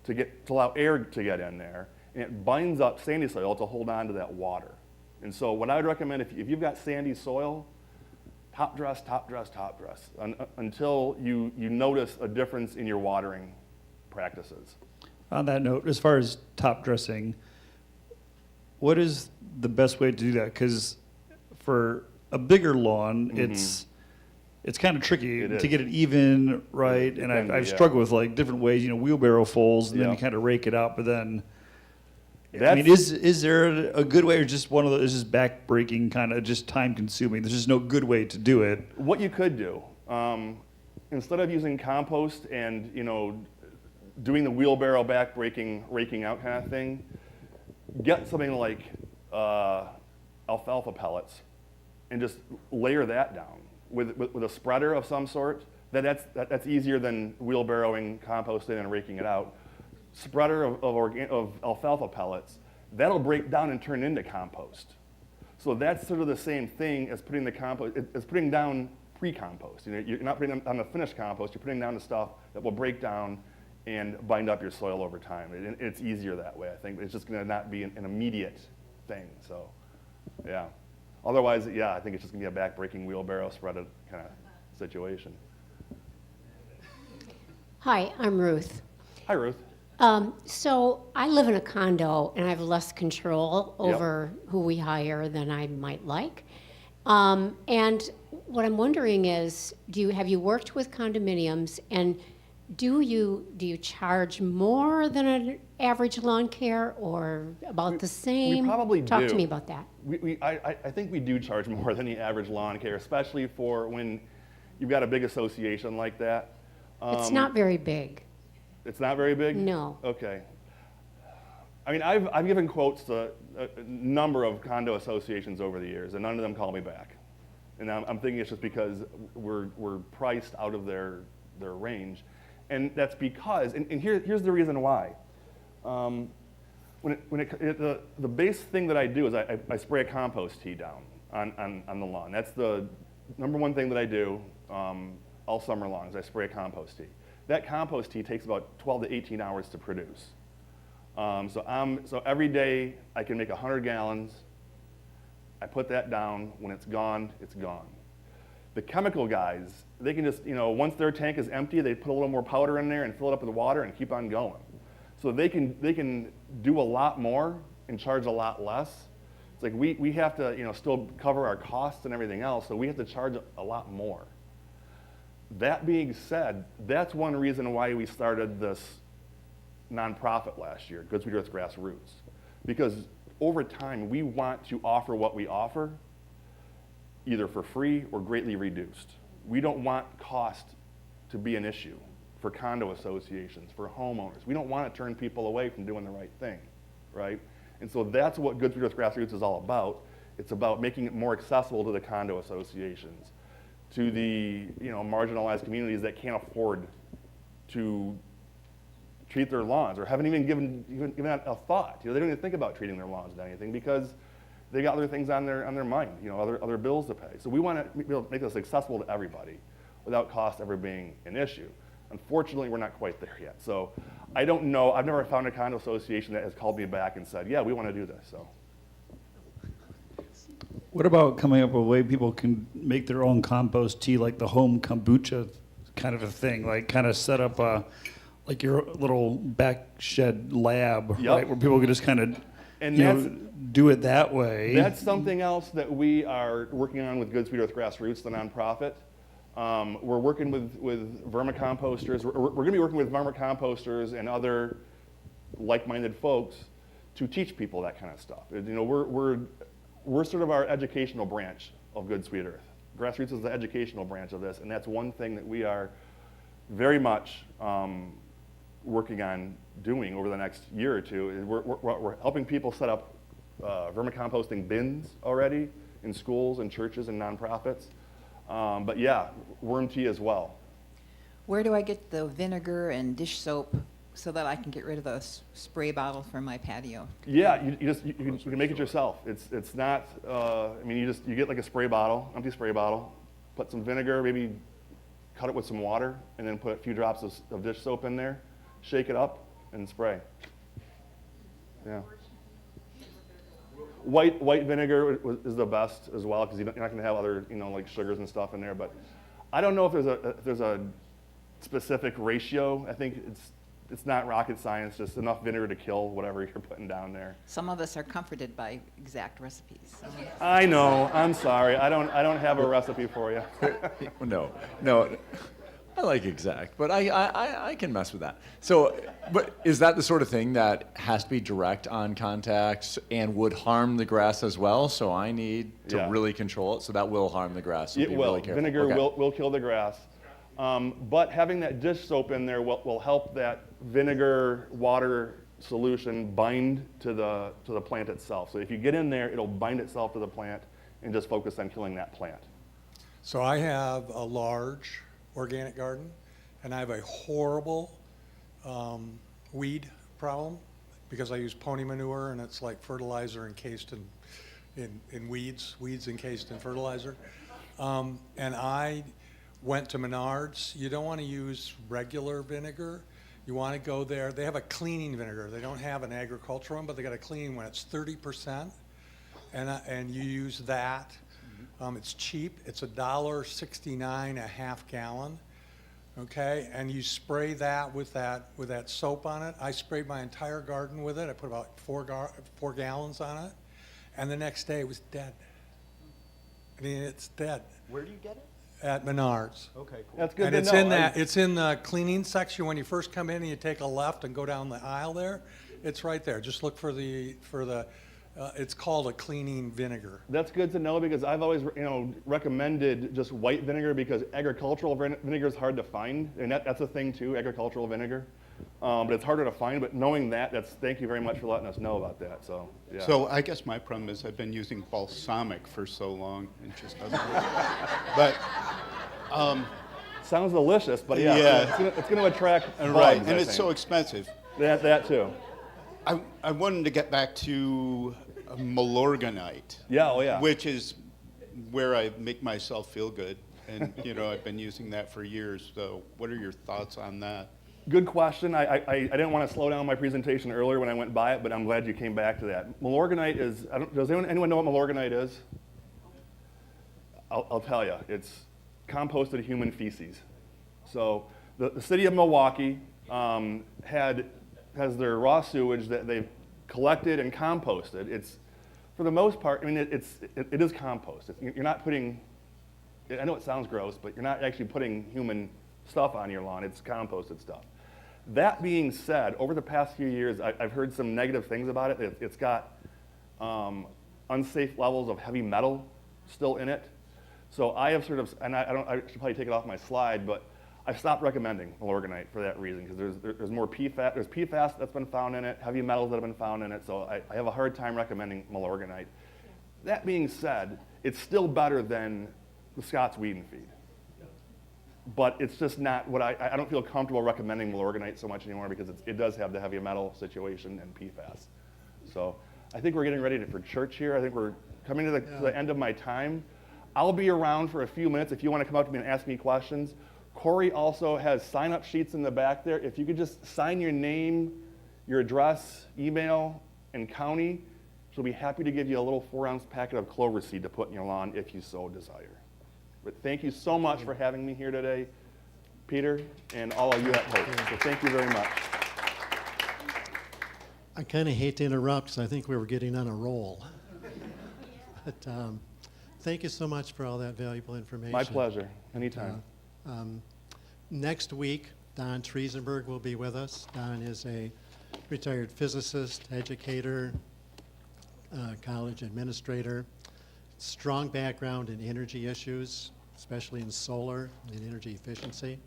to allow air to get in there, and it binds up sandy soil to hold on to that water. And so what I would recommend, if you've got sandy soil, top dress until you notice a difference in your watering practices. On that note, as far as top dressing, what is the best way to do that? Because for a bigger lawn, it's kind of tricky It to is. get it even right, It and can be, I've yeah. struggled with like different ways, wheelbarrow fulls, and then Yeah. you kind of rake it out, but then. I That's- mean, is there a good way, or just one of those, just back-breaking, kind of just time-consuming? There's just no good way to do it. What you could do, instead of using compost and doing the wheelbarrow back breaking, raking out kind of thing, get something like alfalfa pellets and just layer that down with a spreader of some sort. That's easier than wheelbarrowing, composting, and raking it out. Spreader of alfalfa pellets, that'll break down and turn into compost. So that's sort of the same thing as putting the compost, it's putting down pre-compost. You're not putting down the finished compost, you're putting down the stuff that will break down and bind up your soil over time. It's easier that way, I think. It's just gonna not be an immediate thing, so, yeah. Otherwise, yeah, I think it's just gonna be a back-breaking wheelbarrow spread kind of situation. Hi, I'm Ruth. Hi, Ruth. So I live in a condo and I have less control Yep. over who we hire than I might like. And what I'm wondering is, have you worked with condominiums, and do you charge more than an average lawn care, or about the same? probably Talk do. to me about that. I think we do charge more than the average lawn care, especially for when you've got a big association like that. It's not very big. It's not very big? No. Okay. I mean, I've given quotes to a number of condo associations over the years, and none of them call me back. And I'm thinking it's just because we're priced out of their range. And that's because, and here's the reason why. The base thing that I do is I spray a compost tea down on the lawn. That's the number one thing that I do all summer long is I spray a compost tea. That compost tea takes about 12 to 18 hours to produce. So every day I can make 100 gallons. I put that down. When it's gone, it's gone. The chemical guys, they can just, once their tank is empty, they put a little more powder in there and fill it up with water and keep on going. So they can do a lot more and charge a lot less. It's like we have to, still cover our costs and everything else, so we have to charge a lot more. That being said, that's one reason why we started this nonprofit last year, Good Sweet Earth Grassroots. Because over time, we want to offer what we offer either for free or greatly reduced. We don't want cost to be an issue for condo associations, for homeowners. We don't want to turn people away from doing the right thing, right? And so that's what Good Sweet Earth Grassroots is all about. It's about making it more accessible to the condo associations, to the marginalized communities that can't afford to treat their lawns or haven't even given that a thought. They don't even think about treating their lawns with anything because they got other things on their mind, other bills to pay. So we want to be able to make this accessible to everybody without cost ever being an issue. Unfortunately, we're not quite there yet. So I don't know. I've never found a condo association that has called me back and said, yeah, we want to do this. So. What about coming up with a way people can make their own compost tea, like the home kombucha kind of a thing, like kind of set up like your little back shed lab, Yep. right, where people can just kind of And do it that way. That's something else that we are working on with Good Sweet Earth Grassroots, the nonprofit. We're working with vermicomposters. We're going to be working with vermicomposters and other like-minded folks to teach people that kind of stuff. We're sort of our educational branch of Good Sweet Earth. Grassroots is the educational branch of this, and that's one thing that we are very much working on doing over the next year or two. Is we're helping people set up vermicomposting bins already in schools and churches and nonprofits. But yeah, worm tea as well. Where do I get the vinegar and dish soap so that I can get rid of the spray bottle from my patio? Yeah, you can make it yourself. It's not. I mean, you get like a spray bottle, empty spray bottle, put some vinegar, maybe cut it with some water, and then put a few drops of dish soap in there, shake it up, and spray. Yeah. White vinegar is the best as well, because you're not going to have other, like sugars and stuff in there. But I don't know if there's a specific ratio. I think it's not rocket science, just enough vinegar to kill whatever you're putting down there. Some of us are comforted by exact recipes. I know. I'm sorry. I don't have a recipe for you. No. I like exact, but I can mess with that. So, but is that the sort of thing that has to be direct on contact and would harm the grass as well? So I need to really control it. So that will harm the grass. So It will. Really careful. Vinegar Okay. will kill the grass. But having that dish soap in there will help that vinegar water solution bind to the plant itself. So if you get in there, it'll bind itself to the plant and just focus on killing that plant. So I have a large organic garden, and I have a horrible weed problem because I use pony manure, and it's like fertilizer encased in weeds encased in fertilizer. And I went to Menards. You don't want to use regular vinegar. You want to go there. They have a cleaning vinegar. They don't have an agricultural one, but they got a cleaning one. It's 30%, and you use that. It's cheap. It's $1.69 a half gallon. Okay, and you spray that with that soap on it. I sprayed my entire garden with it. I put about 4 gallons on it, and the next day it was dead. I mean, it's dead. Where do you get it? At Menards. Okay, cool. That's good And to know. it's in the cleaning section when you first come in and you take a left and go down the aisle there. It's right there. Just look for the it's called a cleaning vinegar. That's good to know, because I've always recommended just white vinegar, because agricultural vinegar is hard to find, and that's a thing too, agricultural vinegar. But it's harder to find. But knowing thank you very much for letting us know about that. So yeah. So I guess my problem is I've been using balsamic for so long, it just doesn't work. But sounds delicious, but it's going to attract bugs, right, and I it's think. so expensive. That too. I wanted to get back to Milorganite. Yeah, oh yeah. Which is where I make myself feel good, and I've been using that for years. So, what are your thoughts on that? Good question. I didn't want to slow down my presentation earlier when I went by it, but I'm glad you came back to that. Milorganite is. Does anyone know what Milorganite is? I'll tell you. It's composted human feces. So the city of Milwaukee has their raw sewage that they've collected and composted. It's, for the most part, I mean, it is compost. You're not putting, I know it sounds gross, but you're not actually putting human stuff on your lawn. It's composted stuff. That being said, over the past few years, I've heard some negative things about it. It's got unsafe levels of heavy metal still in it. So I have sort of, and I should probably take it off my slide, but I've stopped recommending Milorganite for that reason, because there's more PFAS, there's PFAS that's been found in it, heavy metals that have been found in it, so I have a hard time recommending Milorganite. That being said, it's still better than the Scott's Weed and Feed. But it's just not what I don't feel comfortable recommending Milorganite so much anymore, because it does have the heavy metal situation and PFAS. So I think we're getting ready for church here. I think we're coming to the end of my time. I'll be around for a few minutes if you want to come up to me and ask me questions. Corey also has sign-up sheets in the back there. If you could just sign your name, your address, email, and county, she'll be happy to give you a little 4-ounce packet of clover seed to put in your lawn if you so desire. But thank you so much for having me here today, Peter, and all of you at Hope. So thank you very much. I kind of hate to interrupt because I think we were getting on a roll. But thank you so much for all that valuable information. My pleasure. Anytime. Next week, Don Triesenberg will be with us. Don is a retired physicist, educator, college administrator, strong background in energy issues. especially in solar and energy efficiency.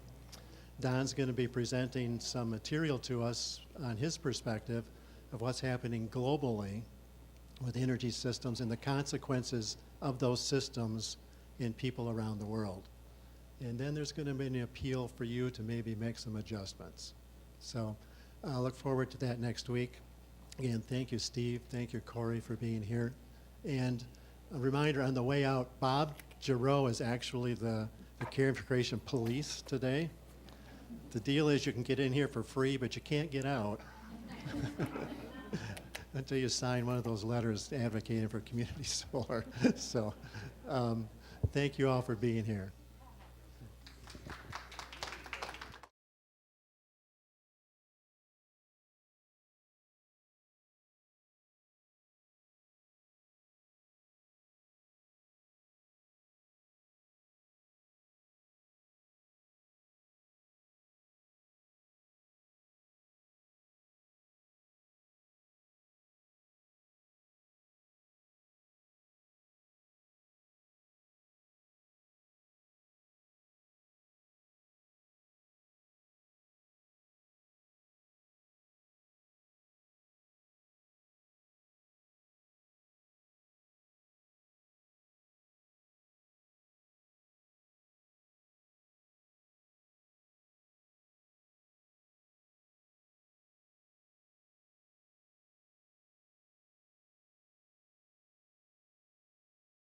Don's going to be presenting some material to us on his perspective of what's happening globally with energy systems and the consequences of those systems in people around the world. And then there's going to be an appeal for you to maybe make some adjustments. So I look forward to that next week. Again, thank you, Steve. Thank you, Corey, for being here. And a reminder on the way out, Bob Giroux is actually the Care for Creation police today. The deal is you can get in here for free, but you can't get out until you sign one of those letters advocating for community solar. So thank you all for being here.